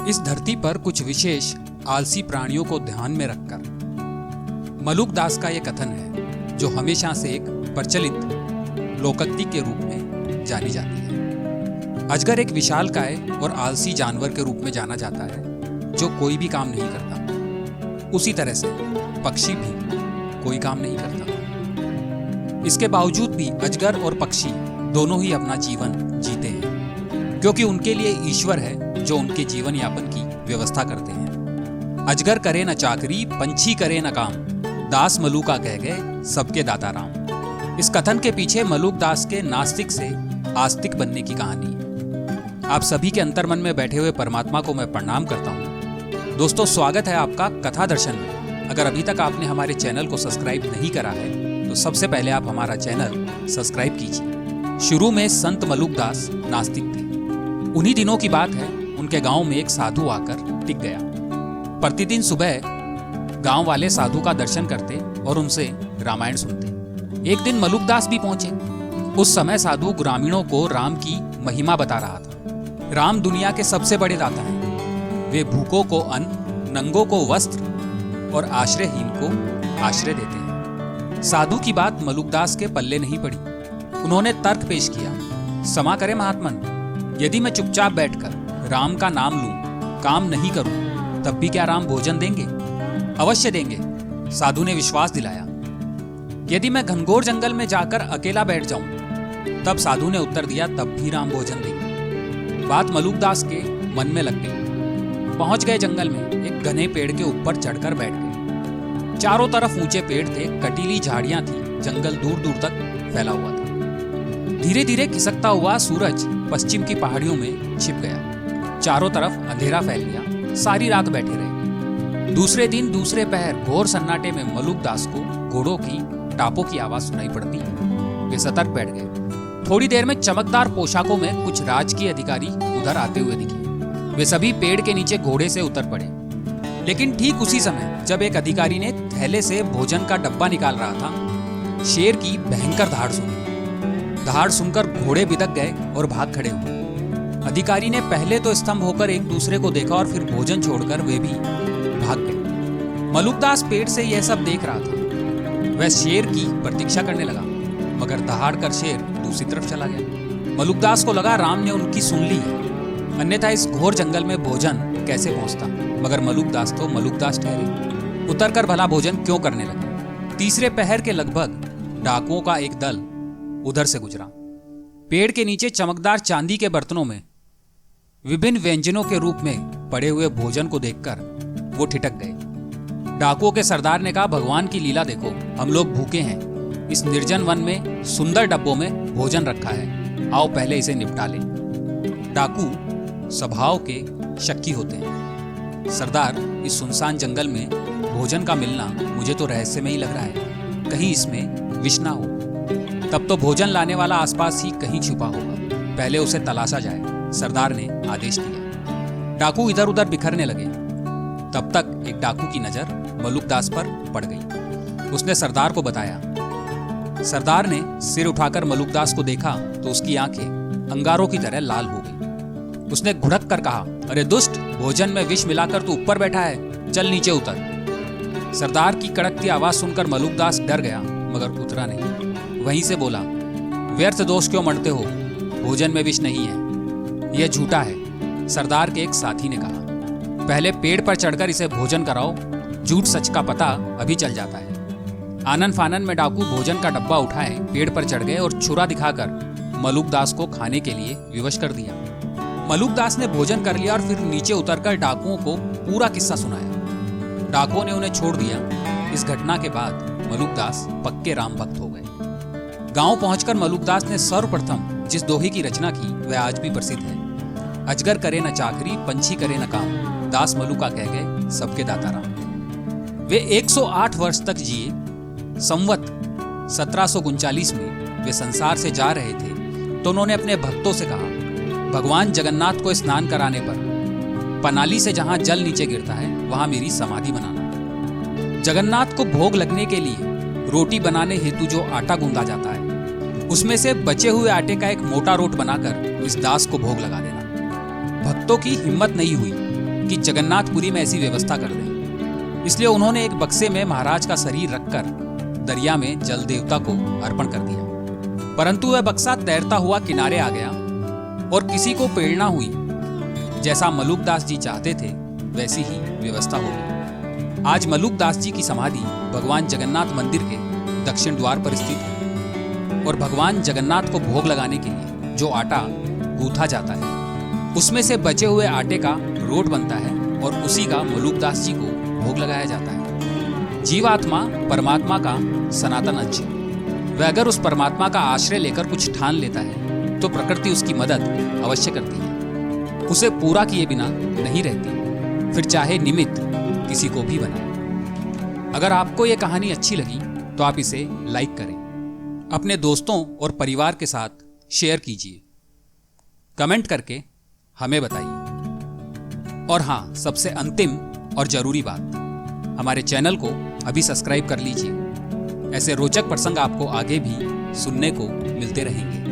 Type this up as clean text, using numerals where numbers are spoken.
इस धरती पर कुछ विशेष आलसी प्राणियों को ध्यान में रखकर मलुक दास का यह कथन है, जो हमेशा से एक प्रचलित लोकोक्ति के रूप में जानी जाती है। अजगर एक विशालकाय और आलसी जानवर के रूप में जाना जाता है, जो कोई भी काम नहीं करता। उसी तरह से पक्षी भी कोई काम नहीं करता। इसके बावजूद भी अजगर और पक्षी दोनों ही अपना जीवन जीते हैं, क्योंकि उनके लिए ईश्वर है जो उनके जीवन यापन की व्यवस्था करते हैं। अजगर करे न चाकरी, पंछी करे न काम, दास मलुका कह गए सबके दाता राम। इस कथन के पीछे मलुक दास के नास्तिक से आस्तिक बनने की कहानी है। आप सभी के अंतर्मन में बैठे हुए परमात्मा को मैं प्रणाम करता हूँ। दोस्तों, स्वागत है आपका कथा दर्शन में। अगर अभी तक आपने हमारे चैनल को सब्सक्राइब नहीं करा है तो सबसे पहले आप हमारा चैनल सब्सक्राइब कीजिए। शुरू में संत मलुक दास नास्तिक थे। उन्हीं दिनों की बात है, उनके गांव में एक साधु आकर टिक गया। प्रतिदिन सुबह गांव वाले साधु का दर्शन करते और उनसे रामायण सुनते। एक दिन मलुक दास भी पहुंचे। उस समय साधु ग्रामीणों को राम की महिमा बता रहा था। राम दुनिया के सबसे बड़े दाता हैं। वे भूखों को अन्न, नंगों को वस्त्र और आश्रयहीन को आश्रय देते हैं। साधु की बात मलुक दास के पल्ले नहीं पड़ी। उन्होंने तर्क पेश किया, क्षमा करें महात्मन, यदि मैं चुपचाप बैठकर राम का नाम लूं, काम नहीं करूं, तब भी क्या राम भोजन देंगे? अवश्य देंगे, साधु ने विश्वास दिलाया। यदि मैं घनघोर जंगल में जाकर अकेला बैठ जाऊं, तब साधु ने उत्तर दिया, तब भी राम भोजन देंगे। बात मलुक दास के मन में लग गई। पहुंच गए जंगल में, एक घने पेड़ के ऊपर चढ़कर बैठ गए। चारों तरफ ऊंचे पेड़ थे, कटीली झाड़ियां थी, जंगल दूर दूर तक फैला हुआ था। धीरे धीरे खिसकता हुआ सूरज पश्चिम की पहाड़ियों में छिप गया। चारों तरफ अंधेरा फैल गया। सारी रात बैठे रहे। दूसरे दिन दूसरे पहर घोर सन्नाटे में मलुक दास को घोड़ों की टापों की आवाज सुनाई पड़ती। वे सतर्क बैठ गए। थोड़ी देर में चमकदार पोशाकों में कुछ राजकीय अधिकारी उधर आते हुए दिखे। वे सभी पेड़ के नीचे घोड़े से उतर पड़े। लेकिन ठीक उसी समय जब एक अधिकारी ने थैले से भोजन का डब्बा निकाल रहा था, शेर की भयंकर दहाड़ सुनी। दहाड़ सुनकर घोड़े बिदक गए और भाग खड़े हुए। अधिकारी ने पहले तो स्तंभ होकर एक दूसरे को देखा और फिर भोजन छोड़कर वे भी भाग गए। मलुक दास पेड़ से यह सब देख रहा था। वह शेर की प्रतीक्षा करने लगा, मगर दहाड़ कर शेर दूसरी तरफ चला गया। मलुक दास को लगा राम ने उनकी सुन ली है, अन्यथा इस घोर जंगल में भोजन कैसे पहुंचता। मगर मलुक दास तो मलुक दास ठहरे। उतरकर भला भोजन क्यों करने लगे। तीसरे पहर के लगभग डाकुओं का एक दल उधर से गुजरा। पेड़ के नीचे चमकदार चांदी के बर्तनों में विभिन्न व्यंजनों के रूप में पड़े हुए भोजन को देखकर वो ठिठक गए। डाकुओं के सरदार ने कहा, भगवान की लीला देखो, हम लोग भूखे हैं। इस निर्जन वन में सुंदर डब्बों में भोजन रखा है, आओ पहले इसे निपटा लें। डाकू स्वभाव के शक्की होते हैं। सरदार, इस सुनसान जंगल में भोजन का मिलना मुझे तो रहस्य में ही लग रहा है, कहीं इसमें विष ना हो। तब तो भोजन लाने वाला आसपास ही कहीं छुपा होगा, पहले उसे तलाशा जाए, सरदार ने आदेश दिया। डाकू इधर उधर बिखरने लगे। तब तक एक डाकू की नजर मलुक दास पर पड़ गई। उसने सरदार को बताया। सरदार ने सिर उठाकर मलुक दास को देखा तो उसकी आंखें अंगारों की तरह लाल हो गई। उसने घुड़क कर कहा, अरे दुष्ट, भोजन में विष मिलाकर तू ऊपर बैठा है, चल नीचे उतर। सरदार की कड़कती आवाज सुनकर मलुक दास डर गया, मगर उतरा नहीं। वहीं से बोला, व्यर्थ दोष क्यों मरते हो, भोजन में विष नहीं है, यह झूठा है। सरदार के एक साथी ने कहा, पहले पेड़ पर चढ़कर इसे भोजन कराओ, झूठ सच का पता अभी चल जाता है। आनन फानन में डाकू भोजन का डब्बा उठाए पेड़ पर चढ़ गए और छुरा दिखाकर मलुक दास को खाने के लिए विवश कर दिया। मलुक दास ने भोजन कर लिया और फिर नीचे उतरकर डाकुओं को पूरा किस्सा सुनाया। डाकुओं ने उन्हें छोड़ दिया। इस घटना के बाद मलुक दास पक्के राम भक्त हो गए। गांव पहुंचकर मलुक दास ने सर्वप्रथम जिस दोहे की रचना की वह आज भी प्रसिद्ध है। अजगर करे न चाकरी, पंछी करे न काम, दास मलुका कह गए सबके दाता राम। वे 108 वर्ष तक जिए। संवत 1739 में वे संसार से जा रहे थे तो उन्होंने अपने भक्तों से कहा, भगवान जगन्नाथ को स्नान कराने पर पनाली से जहां जल नीचे गिरता है वहां मेरी समाधि बनाना। जगन्नाथ को भोग लगने के लिए रोटी बनाने हेतु जो आटा गूंदा जाता है, उसमें से बचे हुए आटे का एक मोटा रोट बनाकर इस दास को भोग लगा देना। भक्तों की हिम्मत नहीं हुई कि जगन्नाथपुरी में ऐसी व्यवस्था कर दें। इसलिए उन्होंने एक बक्से में महाराज का शरीर रखकर दरिया में जल देवता को अर्पण कर दिया। परंतु वह बक्सा तैरता हुआ किनारे आ गया और किसी को प्रेरणा हुई। जैसा मलुकदास जी चाहते थे वैसी ही व्यवस्था हो गई। आज मलुकदास जी की समाधि भगवान जगन्नाथ मंदिर के दक्षिण द्वार पर स्थित है और भगवान जगन्नाथ को भोग लगाने के लिए जो आटा गूंथा जाता है उसमें से बचे हुए आटे का रोट बनता है और उसी का मलुकदास जी को भोग लगाया जाता है। जीवात्मा परमात्मा का सनातन अंश है। वह अगर उस परमात्मा का आश्रय लेकर कुछ ठान लेता है तो प्रकृति उसकी मदद अवश्य करती है, उसे पूरा किए बिना नहीं रहती, फिर चाहे निमित्त किसी को भी बनाए। अगर आपको यह कहानी अच्छी लगी तो आप इसे लाइक करें, अपने दोस्तों और परिवार के साथ शेयर कीजिए, कमेंट करके हमें बताइए। और हाँ, सबसे अंतिम और जरूरी बात, हमारे चैनल को अभी सब्सक्राइब कर लीजिए। ऐसे रोचक प्रसंग आपको आगे भी सुनने को मिलते रहेंगे।